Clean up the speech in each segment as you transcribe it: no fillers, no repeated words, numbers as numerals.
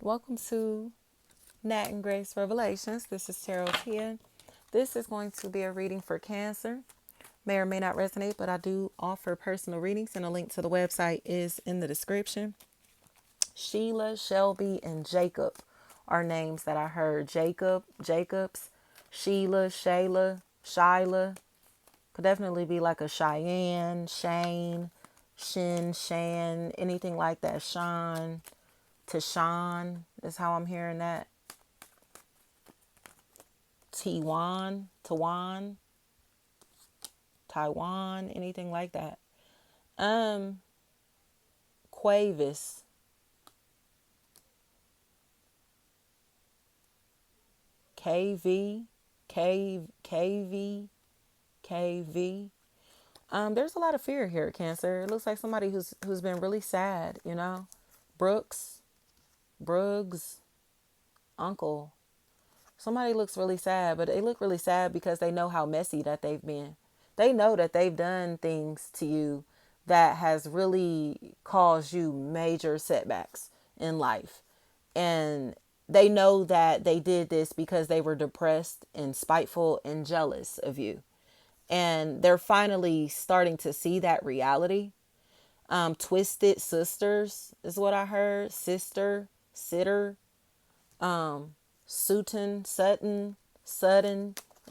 Welcome to Nat and Grace Revelations. This is Tarot Tia. This is going to be a reading for Cancer. May or may not resonate, but I do offer personal readings, and a link to the website is in the description. Sheila, Shelby, and Jacob are names that I heard. Jacobs, Sheila, Shayla, Shyla. Could definitely be like a Cheyenne, Shane, Shan, anything like that. Sean, Tashawn is how I'm hearing that. Tawan, Taiwan, anything like that. Quavis, KV, KV. There's a lot of fear here, Cancer. It looks like somebody who's been really sad, you know. Bruggs, uncle. Somebody looks really sad, but they look really sad because they know how messy that they've been. They know that they've done things to you that has really caused you major setbacks in life. And they know that they did this because they were depressed and spiteful and jealous of you. And they're finally starting to see that reality. Twisted sisters is what I heard. Sitter, Sutton,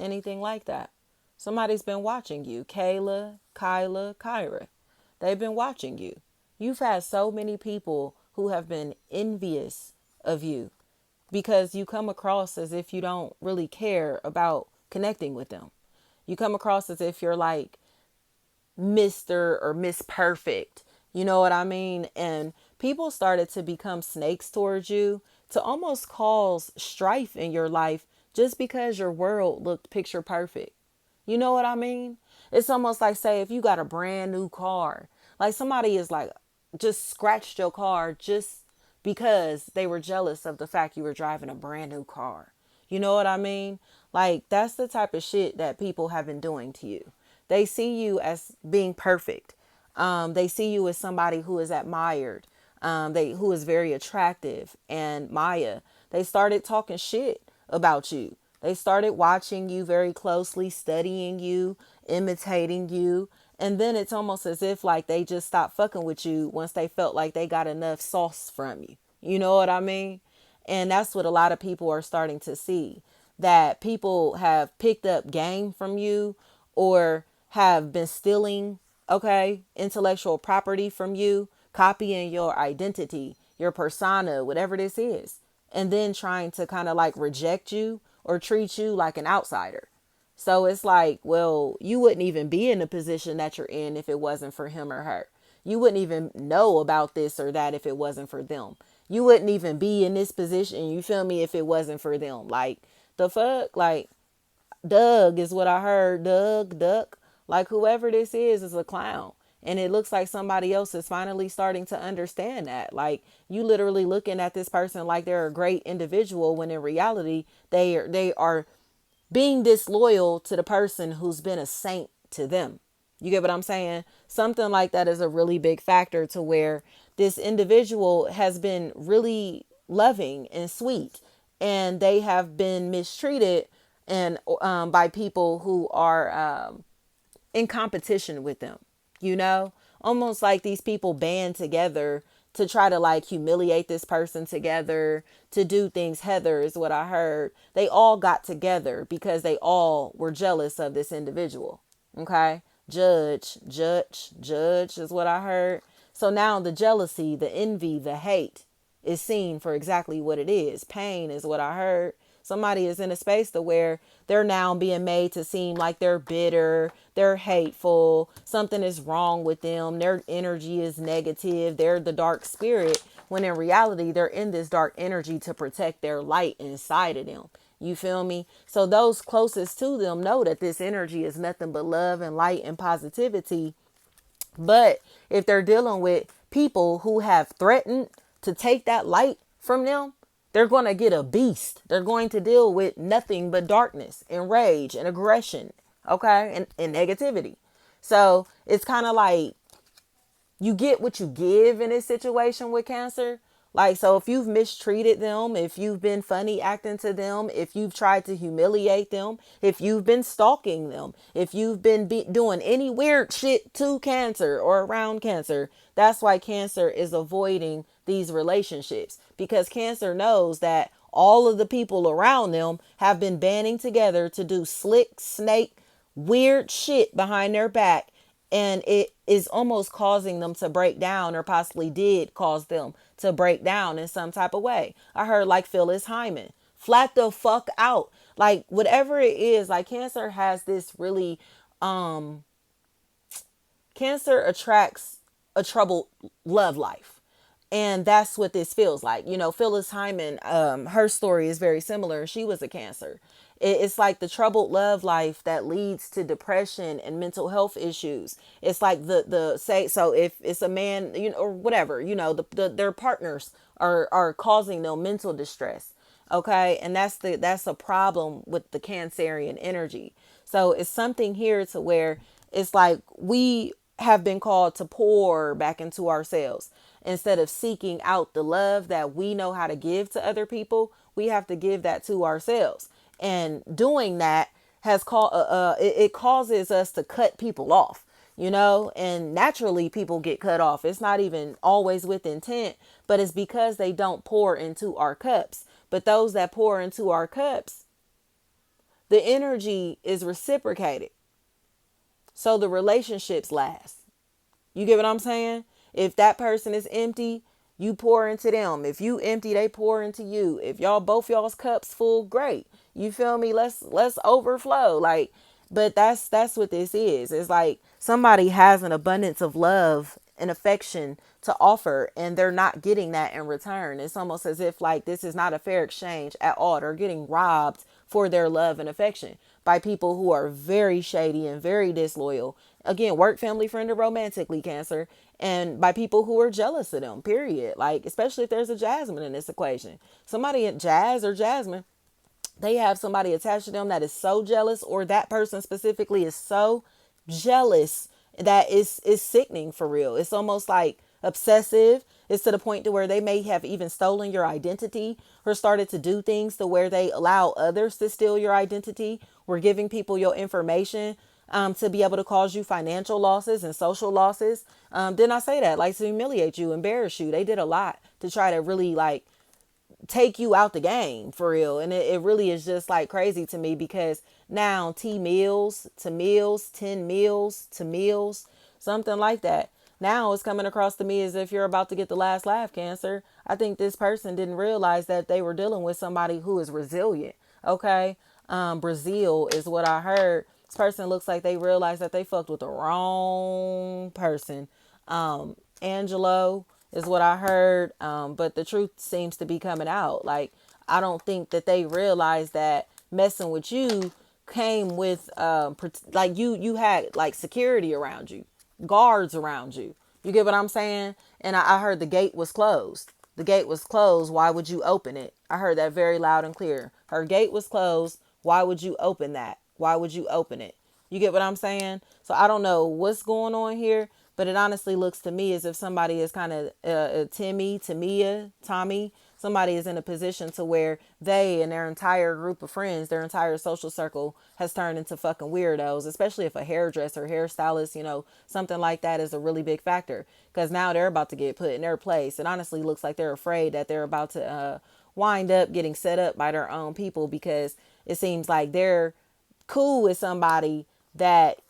anything like that. Somebody's been watching you. Kyra. They've been watching you. You've had so many people who have been envious of you because you come across as if you don't really care about connecting with them. You come across as if you're like Mr. or Miss Perfect. You know what I mean? And people started to become snakes towards you to almost cause strife in your life just because your world looked picture perfect. You know what I mean? It's almost like, say, if you got a brand new car, like somebody is like just scratched your car just because they were jealous of the fact you were driving a brand new car. You know what I mean? Like, that's the type of shit that people have been doing to you. They see you as being perfect. They see you as somebody who is admired, who is very attractive. And Maya, they started talking shit about you. They started watching you very closely, studying you, imitating you. And then it's almost as if like they just stopped fucking with you once they felt like they got enough sauce from you. You know what I mean? And that's what a lot of people are starting to see, that people have picked up game from you or have been stealing, okay, intellectual property from you, copying your identity, your persona, whatever this is, and then trying to kind of like reject you or treat you like an outsider. So it's like, well, you wouldn't even be in the position that you're in if it wasn't for him or her. You wouldn't even know about this or that if it wasn't for them. You wouldn't even be in this position, you feel me, if it wasn't for them. Like, the fuck? Like, Doug is what I heard. Duck. Like, whoever this is a clown. And it looks like somebody else is finally starting to understand that. Like, you literally looking at this person like they're a great individual when in reality they are being disloyal to the person who's been a saint to them. You get what I'm saying? Something like that is a really big factor to where this individual has been really loving and sweet, and they have been mistreated and by people who are in competition with them, you know, almost like these people band together to try to like humiliate this person together, to do things. Heather is what I heard. They all got together because they all were jealous of this individual. Okay. Judge is what I heard. So now the jealousy, the envy, the hate is seen for exactly what it is. Pain is what I heard. Somebody is in a space to where they're now being made to seem like they're bitter, they're hateful, something is wrong with them, their energy is negative, they're the dark spirit, when in reality, they're in this dark energy to protect their light inside of them. You feel me? So those closest to them know that this energy is nothing but love and light and positivity. But if they're dealing with people who have threatened to take that light from them, they're going to get a beast. They're going to deal with nothing but darkness and rage and aggression, okay, and negativity. So it's kind of like you get what you give in this situation with Cancer, Like, so if you've mistreated them, if you've been funny acting to them, if you've tried to humiliate them, if you've been stalking them, if you've been doing any weird shit to Cancer or around Cancer, that's why Cancer is avoiding these relationships, because Cancer knows that all of the people around them have been banding together to do slick, snake, weird shit behind their back, and it is almost causing them to break down, or possibly did cause them to break down in some type of way. I heard like Phyllis Hyman, flat the fuck out. Like whatever it is, like Cancer has this really Cancer attracts a troubled love life. And that's what this feels like. You know, Phyllis Hyman, her story is very similar. She was a Cancer. It's like the troubled love life that leads to depression and mental health issues. It's like the say, so if it's a man, you know, or whatever, you know, their partners are causing them mental distress. Okay. And that's a problem with the Cancerian energy. So it's something here to where it's like we have been called to pour back into ourselves. Instead of seeking out the love that we know how to give to other people, we have to give that to ourselves. And doing that has called it causes us to cut people off, you know, and naturally people get cut off. It's not even always with intent, but it's because they don't pour into our cups. But those that pour into our cups, the energy is reciprocated. So the relationships last. You get what I'm saying? If that person is empty, you pour into them. If you empty, they pour into you. If y'all both y'all's cups full, great. You feel me? Let's overflow. Like, but that's what this is. It's like somebody has an abundance of love and affection to offer, and they're not getting that in return. It's almost as if like this is not a fair exchange at all. They're getting robbed for their love and affection by people who are very shady and very disloyal. Again, work, family, friend, or romantically, Cancer, and by people who are jealous of them, period. Like, especially if there's a Jasmine in this equation. Somebody at Jazz or Jasmine, they have somebody attached to them that is so jealous, or that person specifically is so jealous that is sickening for real. It's almost like obsessive. It's to the point to where they may have even stolen your identity, or started to do things to where they allow others to steal your identity. We're giving people your information to be able to cause you financial losses and social losses. Didn't I say that? Like, to humiliate you, embarrass you. They did a lot to try to really like take you out the game for real. And it really is just like crazy to me, because now T meals to meals, 10 meals to meals, something like that. Now it's coming across to me as if you're about to get the last laugh, Cancer. I think this person didn't realize that they were dealing with somebody who is resilient. Okay. Brazil is what I heard. This person looks like they realized that they fucked with the wrong person. Angelo is what I heard. But the truth seems to be coming out. Like, I don't think that they realized that messing with you came with, like you had like security around you, guards around you. You get what I'm saying? And I heard the gate was closed. The gate was closed. Why would you open it? I heard that very loud and clear. Her gate was closed. Why would you open that? Why would you open it? You get what I'm saying? So I don't know what's going on here, but it honestly looks to me as if somebody is kind of Tommy, somebody is in a position to where they and their entire group of friends, their entire social circle has turned into fucking weirdos, especially if a hairdresser, hairstylist, you know, something like that is a really big factor, because now they're about to get put in their place. It honestly looks like they're afraid that they're about to wind up getting set up by their own people, because it seems like they're cool with somebody that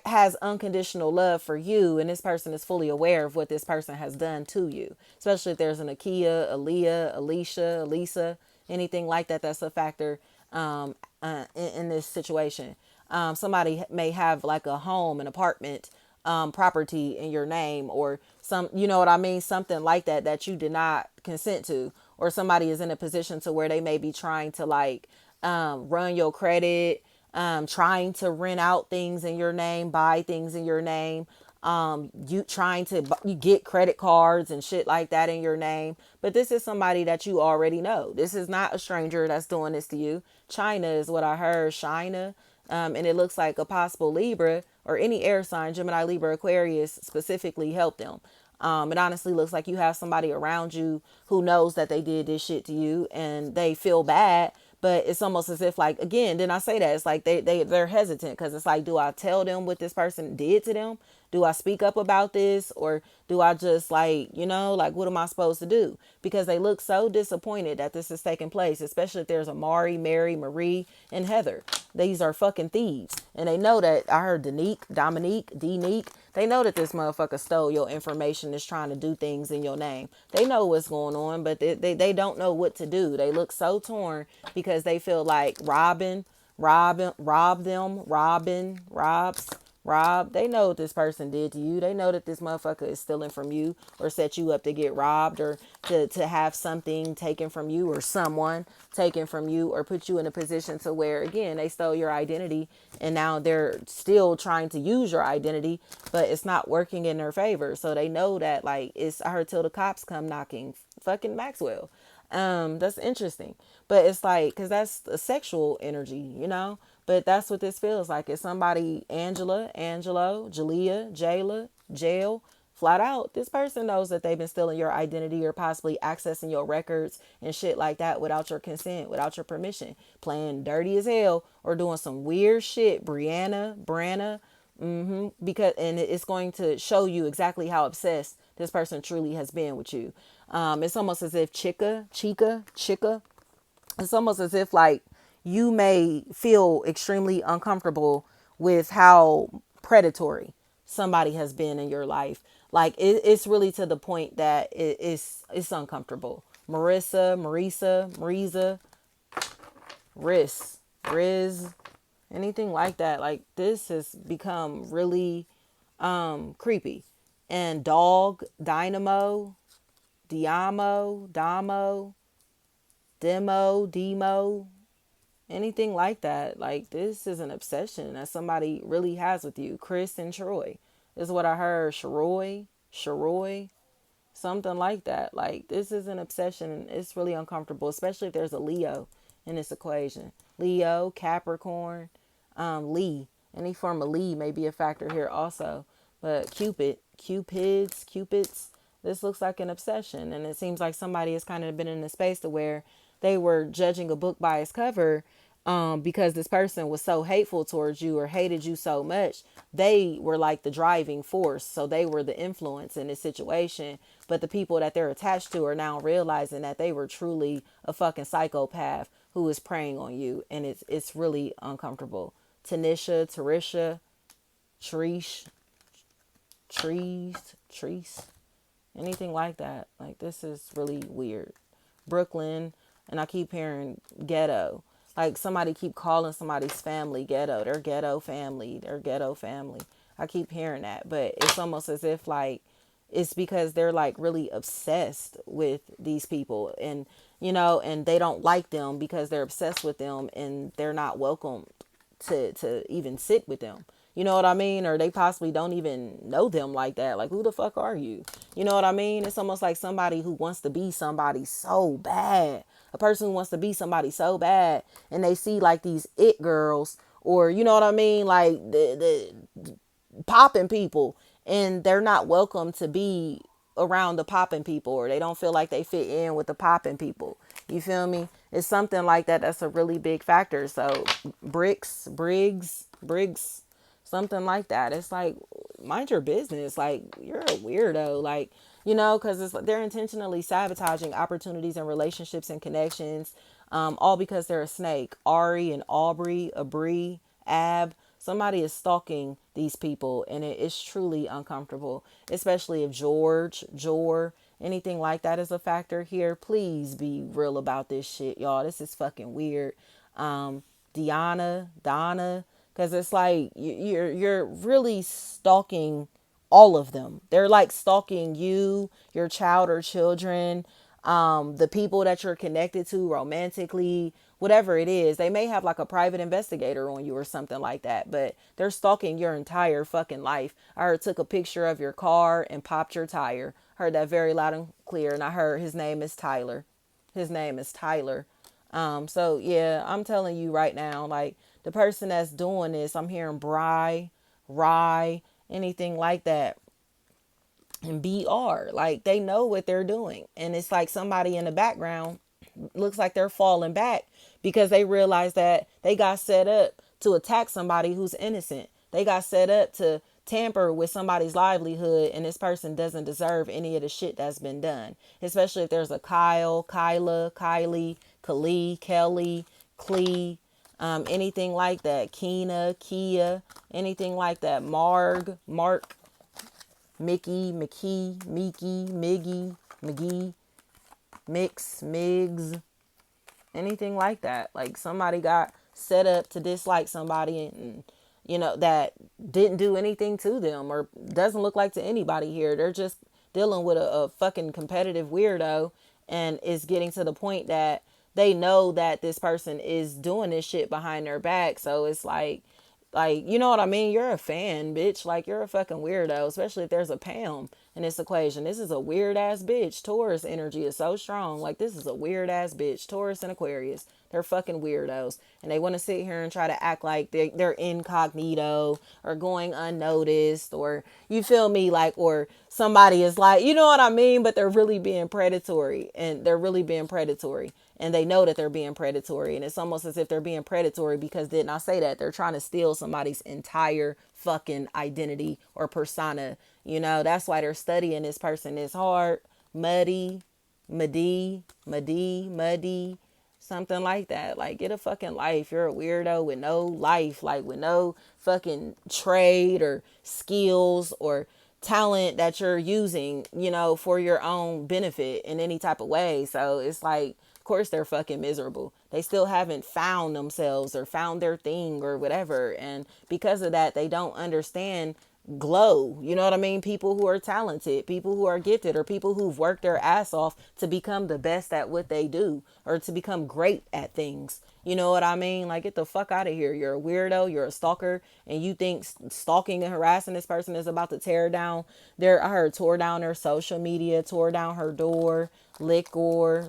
has unconditional love for you, and this person is fully aware of what this person has done to you, especially if there's an Akia, Aaliyah, Alicia, Elisa, anything like that. That's a factor in this situation. Somebody may have like a home, an apartment, property in your name, or some, you know what I mean, something like that that you did not consent to, or somebody is in a position to where they may be trying to like run your credit, trying to rent out things in your name, buy things in your name, you trying to you get credit cards and shit like that in your name. But this is somebody that you already know. This is not a stranger that's doing this to you. China is what I heard, China. And it looks like a possible Libra or any air sign, Gemini, Libra, Aquarius specifically help them. It honestly looks like you have somebody around you who knows that they did this shit to you and they feel bad. But it's almost as if, like, again, then I say that it's like they're hesitant because it's like, do I tell them what this person did to them? Do I speak up about this, or do I just, like, like, what am I supposed to do? Because they look so disappointed that this is taking place, especially if there's Amari, Mary, Marie, and Heather. These are fucking thieves. And they know that, I heard Denique, they know that this motherfucker stole your information, is trying to do things in your name. They know what's going on, but they don't know what to do. They look so torn because they feel like Rob, they know what this person did to you. They know that this motherfucker is stealing from you or set you up to get robbed, or to have something taken from you, or someone taken from you, or put you in a position to where, again, they stole your identity and now they're still trying to use your identity, but it's not working in their favor. So they know that, like, it's, I heard, till the cops come knocking. Fucking Maxwell. That's interesting. But it's like, because that's a sexual energy. But that's what this feels like. It's somebody, Angela, Angelo, Jalea, Jayla, Jail. Flat out, this person knows that they've been stealing your identity or possibly accessing your records and shit like that without your consent, without your permission. Playing dirty as hell or doing some weird shit. Branna. Because, and it's going to show you exactly how obsessed this person truly has been with you. It's almost as if Chica, it's almost as if, like, you may feel extremely uncomfortable with how predatory somebody has been in your life. Like, it's really to the point that it's uncomfortable. Marisa, Riz, anything like that. Like, this has become really creepy. And Dog, Dynamo, Damo, Demo, anything like that. Like, this is an obsession that somebody really has with you. Chris and Troy is what I heard. Sharoy, something like that. Like, this is an obsession. It's really uncomfortable, especially if there's a Leo in this equation. Leo, Capricorn, Lee. Any form of Lee may be a factor here also. But Cupids, this looks like an obsession. And it seems like somebody has kind of been in a space to where they were judging a book by its cover, because this person was so hateful towards you or hated you so much. They were like the driving force. So they were the influence in this situation. But the people that they're attached to are now realizing that they were truly a fucking psychopath who is preying on you. And it's really uncomfortable. Tarisha, Trish, Trees, anything like that. Like, this is really weird. Brooklyn, and I keep hearing ghetto. Like, somebody keep calling somebody's family ghetto. They're ghetto family. I keep hearing that, but it's almost as if, like, it's because they're, like, really obsessed with these people, and and they don't like them because they're obsessed with them, and they're not welcome to even sit with them. You know what I mean? Or they possibly don't even know them like that. Like, who the fuck are you? You know what I mean? It's almost like somebody who wants to be somebody so bad. A person who wants to be somebody so bad, and they see, like, these it girls, or, you know what I mean? Like, the popping people, and they're not welcome to be around the popping people, or they don't feel like they fit in with the popping people. You feel me? It's something like that. That's a really big factor. So Briggs, something like that. It's like, mind your business. Like, you're a weirdo. Like, because it's like they're intentionally sabotaging opportunities and relationships and connections, all because they're a snake. Ari and Aubrey, Abri, Ab. Somebody is stalking these people, and it is truly uncomfortable, especially if Jor, anything like that is a factor here. Please be real about this shit, y'all. This is fucking weird. Donna, because it's like you're really stalking all of them. They're like stalking you, your child or children, the people that you're connected to romantically, whatever it is. They may have like a private investigator on you or something like that, but they're stalking your entire fucking life. I heard took a picture of your car and popped your tire. Heard that very loud and clear. And I heard his name is Tyler. So yeah, I'm telling you right now, like, the person that's doing this, I'm hearing Rye, anything like that. and BR. Like they know what they're doing. And it's like somebody in the background looks like they're falling back because they realize that they got set up to attack somebody who's innocent. They got set up to tamper with somebody's livelihood, and this person doesn't deserve any of the shit that's been done. Especially if there's a Kyle, Kyla, Kylie, Kali, Kelly, Clee, anything like that. Keena, Kia, anything like that. Marg, Mark, Mickey, McKee, Mickey, Miggy, McGee, Mix, Migs, anything like that. Like somebody got set up to dislike somebody and that didn't do anything to them or doesn't look like to anybody here. They're just dealing with a fucking competitive weirdo, and it's getting to the point that they know that this person is doing this shit behind their back. So it's like, you know what I mean? You're a fan, bitch. Like, you're a fucking weirdo, especially if there's a Pam in this equation. This is a weird ass bitch. Taurus energy is so strong. Like, this is a weird ass bitch. Taurus and Aquarius. They're fucking weirdos. And they want to sit here and try to act like they're incognito or going unnoticed, or, you feel me? Like, or somebody is like, you know what I mean? But they're really being predatory, and they're really being predatory. And they know that they're being predatory. And it's almost as if they're being predatory because, didn't I say that? They're trying to steal somebody's entire fucking identity or persona. That's why they're studying this person is hard, muddy, muddy, something like that. Like, get a fucking life. You're a weirdo with no life, like with no fucking trade or skills or talent that you're using, for your own benefit in any type of way. So it's like, of course they're fucking miserable. They still haven't found themselves or found their thing or whatever. And because of that, they don't understand glow. You know what I mean? People who are talented, people who are gifted, or people who've worked their ass off to become the best at what they do or to become great at things. You know what I mean? Like, get the fuck out of here. You're a weirdo. You're a stalker. And you think stalking and harassing this person is about to tear down I heard tore down their social media, tore down her door, liquor.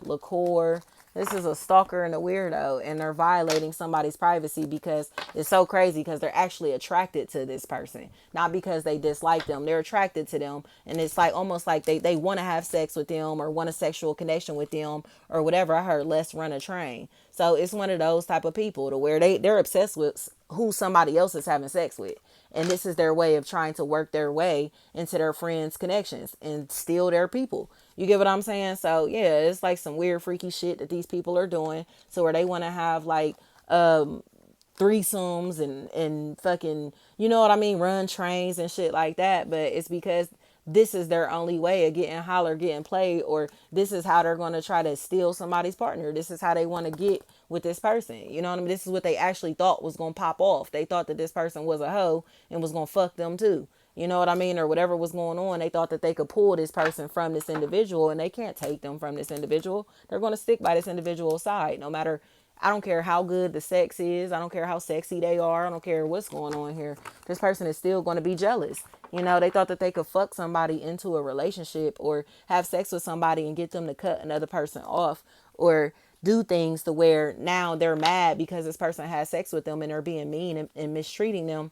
This is a stalker and a weirdo, and they're violating somebody's privacy because it's so crazy because they're actually attracted to this person, not because they dislike them. They're attracted to them, and it's like almost like they want to have sex with them or want a sexual connection with them or whatever. I heard let's run a train. So it's one of those type of people to where they're obsessed with who somebody else is having sex with. And this is their way of trying to work their way into their friends' connections and steal their people. You get what I'm saying? So yeah, it's like some weird freaky shit that these people are doing. So where they want to have like threesomes and fucking, you know what I mean, run trains and shit like that. But it's because this is their only way of getting holler, getting played, or this is how they're going to try to steal somebody's partner. This is how they want to get with this person. You know what I mean? This is what they actually thought was going to pop off. They thought that this person was a hoe and was going to fuck them too. You know what I mean? Or whatever was going on. They thought that they could pull this person from this individual, and they can't take them from this individual. They're going to stick by this individual's side no matter. I don't care how good the sex is. I don't care how sexy they are. I don't care what's going on here. This person is still going to be jealous. They thought that they could fuck somebody into a relationship or have sex with somebody and get them to cut another person off or do things to where now they're mad because this person has sex with them and they're being mean and mistreating them,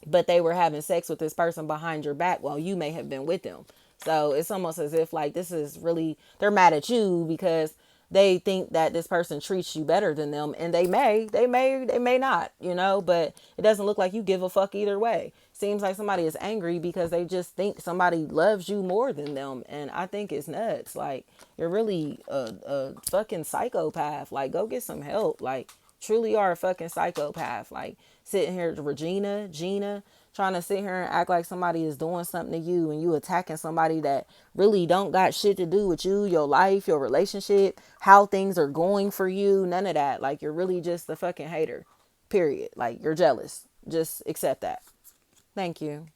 but they were having sex with this person behind your back while you may have been with them. So it's almost as if like this is really, they're mad at you because they think that this person treats you better than them, and they may not, but it doesn't look like you give a fuck either way. Seems like somebody is angry because they just think somebody loves you more than them, and I think it's nuts. Like, you're really a fucking psychopath. Like, go get some help. Like, truly are a fucking psychopath. Like, sitting here, Gina, trying to sit here and act like somebody is doing something to you and you attacking somebody that really don't got shit to do with you, your life, your relationship, how things are going for you, none of that. Like, you're really just a fucking hater, period. Like, you're jealous. Just accept that. Thank you.